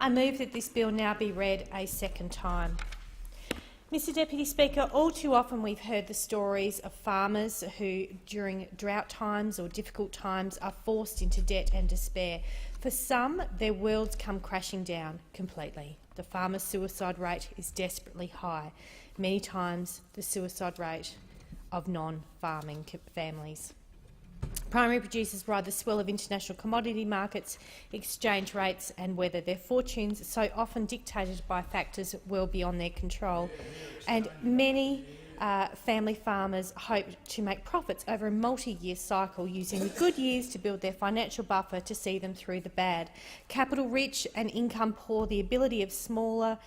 I move that this bill now be read a second time. Mr Deputy Speaker, all too often we've heard the stories of farmers who, during drought times or difficult times, are forced into debt and despair. For some, their worlds come crashing down completely. The farmer's suicide rate is desperately high, many times the suicide rate of non-farming families. Primary producers ride the swell of international commodity markets, exchange rates and weather. Their fortunes so often dictated by factors well beyond their control. And many family farmers hope to make profits over a multi-year cycle, using the good years to build their financial buffer to see them through the bad. Capital-rich and income-poor, the ability of smaller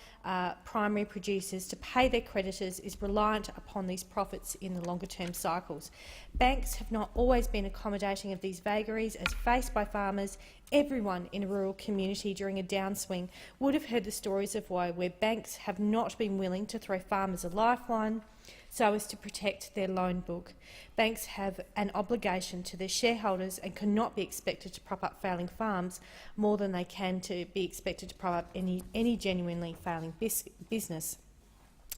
primary producers to pay their creditors is reliant upon these profits in the longer-term cycles. Banks have not always been accommodating of these vagaries as faced by farmers. Everyone in a rural community during a downswing would have heard the stories of woe where banks have not been willing to throw farmers a lifeline so as to protect their loan book. Banks have an obligation to their shareholders and cannot be expected to prop up failing farms more than they can to be expected to prop up any genuinely failing business.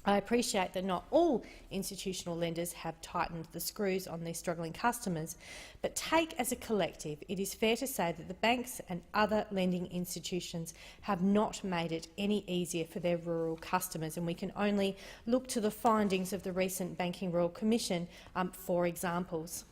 I appreciate that not all institutional lenders have tightened the screws on their struggling customers, but take as a collective, it is fair to say that the banks and other lending institutions have not made it any easier for their rural customers, and we can only look to the findings of the recent Banking Royal Commission for examples.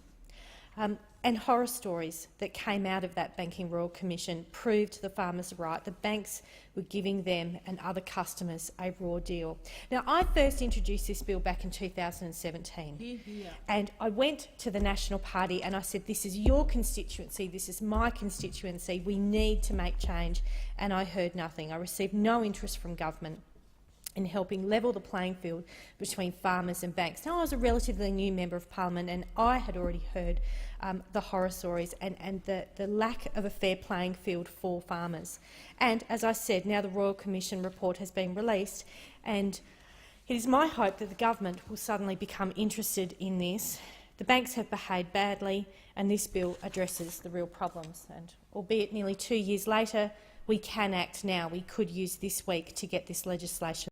And horror stories that came out of that Banking Royal Commission proved the farmers right. The banks were giving them and other customers a raw deal. Now, I first introduced this bill back in 2017, and I went to the National Party and I said, this is your constituency, this is my constituency, we need to make change, and I heard nothing. I received no interest from government in helping level the playing field between farmers and banks. Now, I was a relatively new member of parliament and I had already heard the horror stories and the lack of a fair playing field for farmers. And as I said, now the Royal Commission report has been released, and it is my hope that the government will suddenly become interested in this. The banks have behaved badly and this bill addresses the real problems. And albeit nearly 2 years later, we can act now. We could use this week to get this legislation